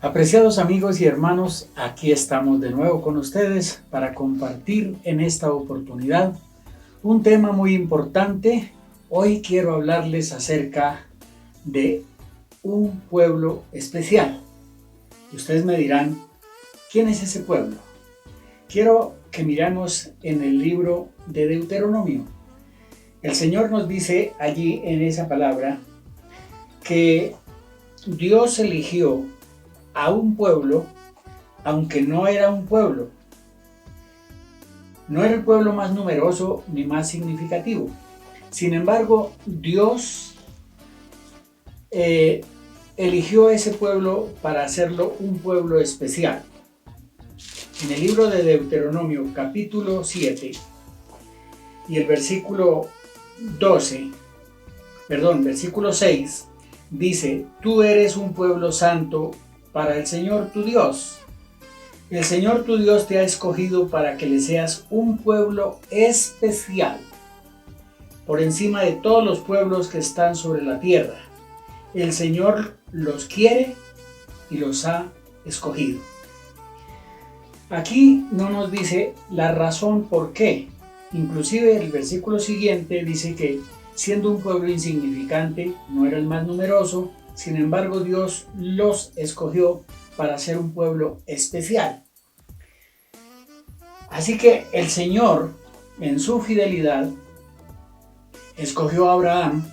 Apreciados amigos y hermanos, aquí estamos de nuevo con ustedes para compartir en esta oportunidad un tema muy importante. Hoy quiero hablarles acerca de un pueblo especial. Y ustedes me dirán, ¿quién es ese pueblo? Quiero que miremos en el libro de Deuteronomio. El Señor nos dice allí en esa palabra que Dios eligió a un pueblo, aunque no era un pueblo. No era el pueblo más numeroso ni más significativo. Sin embargo, Dios eligió ese pueblo para hacerlo un pueblo especial. En el libro de Deuteronomio, capítulo 7, y el versículo 6, dice: Tú eres un pueblo santo para el Señor tu Dios. El Señor tu Dios te ha escogido para que le seas un pueblo especial, por encima de todos los pueblos que están sobre la tierra. El Señor los quiere y los ha escogido. Aquí no nos dice la razón por qué. Inclusive el versículo siguiente dice que siendo un pueblo insignificante, no era el más numeroso, sin embargo Dios los escogió para ser un pueblo especial. Así que el Señor, en su fidelidad, escogió a Abraham,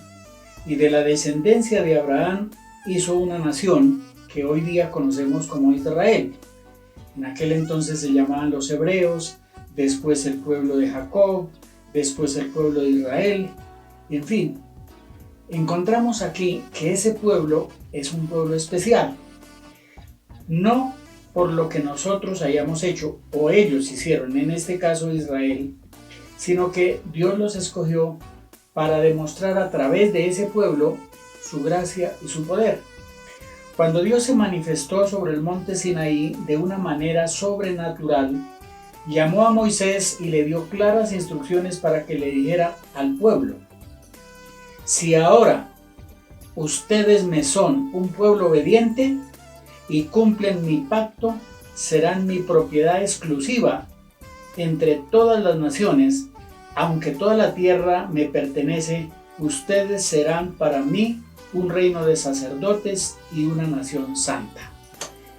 y de la descendencia de Abraham hizo una nación que hoy día conocemos como Israel. En aquel entonces se llamaban los hebreos, después el pueblo de Jacob, después el pueblo de Israel. En fin, encontramos aquí que ese pueblo es un pueblo especial. No por lo que nosotros hayamos hecho o ellos hicieron, en este caso Israel, sino que Dios los escogió para demostrar a través de ese pueblo su gracia y su poder. Cuando Dios se manifestó sobre el monte Sinaí de una manera sobrenatural, llamó a Moisés y le dio claras instrucciones para que le dijera al pueblo: si ahora ustedes me son un pueblo obediente y cumplen mi pacto, serán mi propiedad exclusiva entre todas las naciones. Aunque toda la tierra me pertenece, ustedes serán para mí un reino de sacerdotes y una nación santa.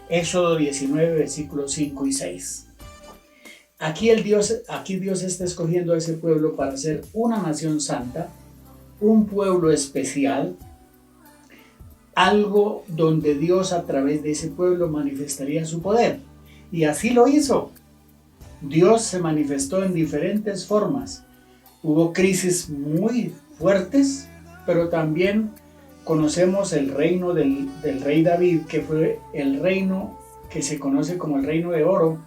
Éxodo 19, versículos 5 y 6. Aquí Dios está escogiendo a ese pueblo para ser una nación santa, un pueblo especial, algo donde Dios a través de ese pueblo manifestaría su poder. Y así lo hizo. Dios se manifestó en diferentes formas. Hubo crisis muy fuertes, pero también conocemos el reino del rey David, que fue el reino que se conoce como el reino de oro,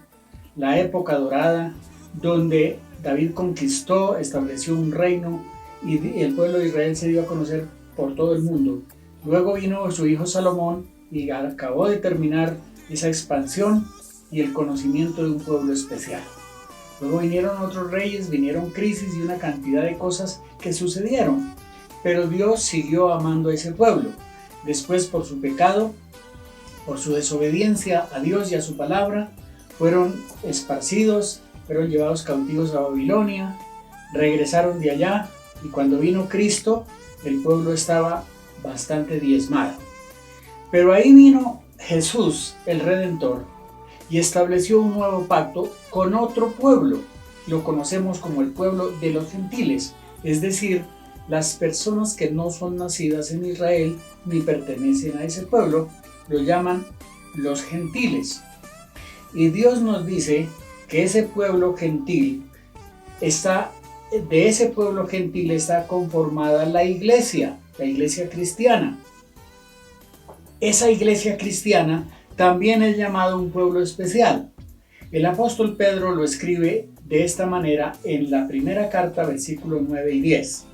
la época dorada, donde David conquistó, estableció un reino y el pueblo de Israel se dio a conocer por todo el mundo. Luego vino su hijo Salomón y acabó de terminar esa expansión y el conocimiento de un pueblo especial. Luego vinieron otros reyes, vinieron crisis y una cantidad de cosas que sucedieron, pero Dios siguió amando a ese pueblo. Después, por su pecado, por su desobediencia a Dios y a su palabra, fueron esparcidos, fueron llevados cautivos a Babilonia, regresaron de allá, y cuando vino Cristo, el pueblo estaba bastante diezmado. Pero ahí vino Jesús, el Redentor, y estableció un nuevo pacto con otro pueblo. Lo conocemos como el pueblo de los gentiles, es decir, las personas que no son nacidas en Israel ni pertenecen a ese pueblo, lo llaman los gentiles. Y Dios nos dice que ese pueblo gentil de ese pueblo gentil está conformada la iglesia cristiana. Esa iglesia cristiana también es llamado un pueblo especial. El apóstol Pedro lo escribe de esta manera en la primera carta, versículos 9 y 10.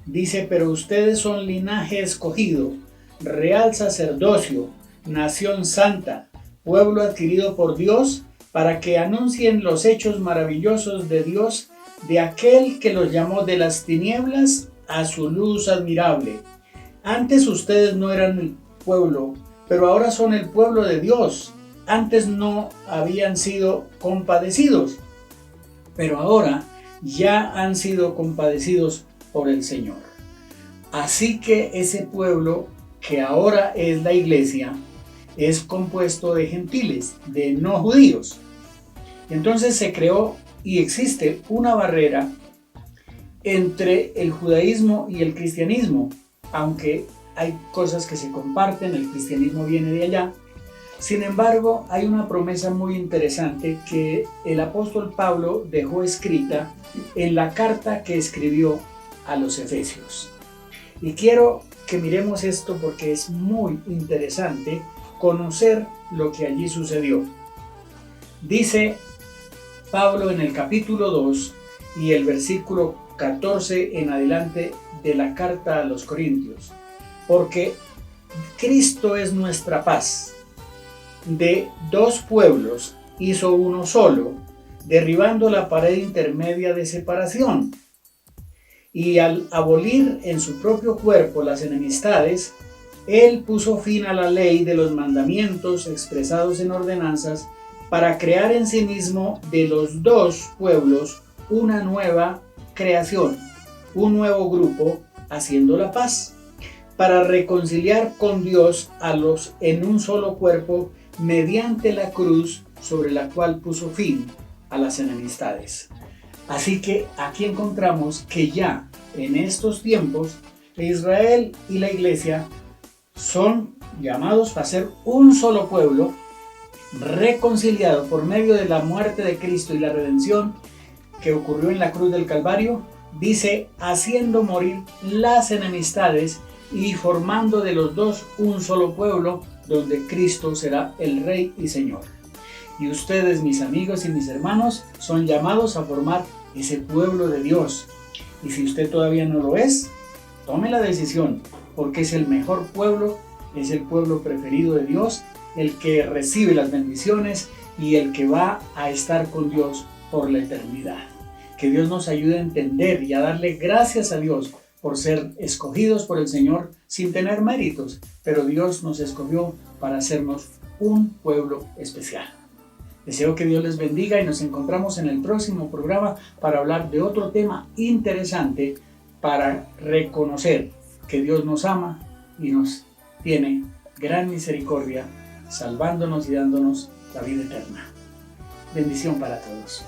Dice: pero ustedes son linaje escogido, real sacerdocio, nación santa, pueblo adquirido por Dios, para que anuncien los hechos maravillosos de Dios, de aquel que los llamó de las tinieblas a su luz admirable. Antes ustedes no eran el pueblo, pero ahora son el pueblo de Dios. Antes no habían sido compadecidos, pero ahora ya han sido compadecidos por el Señor. Así que ese pueblo que ahora es la iglesia es compuesto de gentiles, de no judíos. Entonces se creó y existe una barrera entre el judaísmo y el cristianismo, aunque hay cosas que se comparten, el cristianismo viene de allá. Sin embargo, hay una promesa muy interesante que el apóstol Pablo dejó escrita en la carta que escribió a los Efesios. Y quiero que miremos esto porque es muy interesante conocer lo que allí sucedió. Dice Pablo en el capítulo 2 y el versículo 14 en adelante de la carta a los Corintios: porque Cristo es nuestra paz. De dos pueblos hizo uno solo, derribando la pared intermedia de separación. Y al abolir en su propio cuerpo las enemistades, Él puso fin a la ley de los mandamientos expresados en ordenanzas, para crear en sí mismo de los dos pueblos una nueva creación, un nuevo grupo, haciendo la paz, para reconciliar con Dios a los en un solo cuerpo mediante la cruz, sobre la cual puso fin a las enemistades. Así que aquí encontramos que ya en estos tiempos Israel y la iglesia son llamados para ser un solo pueblo, reconciliado por medio de la muerte de Cristo y la redención que ocurrió en la cruz del Calvario. Dice, haciendo morir las enemistades y formando de los dos un solo pueblo, donde Cristo será el Rey y Señor. Y ustedes, mis amigos y mis hermanos, son llamados a formar ese pueblo de Dios. Y si usted todavía no lo es, tome la decisión, porque es el mejor pueblo, es el pueblo preferido de Dios, el que recibe las bendiciones y el que va a estar con Dios por la eternidad. Que Dios nos ayude a entender y a darle gracias a Dios por ser escogidos por el Señor sin tener méritos, pero Dios nos escogió para hacernos un pueblo especial. Deseo que Dios les bendiga y nos encontramos en el próximo programa para hablar de otro tema interesante, para reconocer que Dios nos ama y nos tiene gran misericordia, salvándonos y dándonos la vida eterna. Bendición para todos.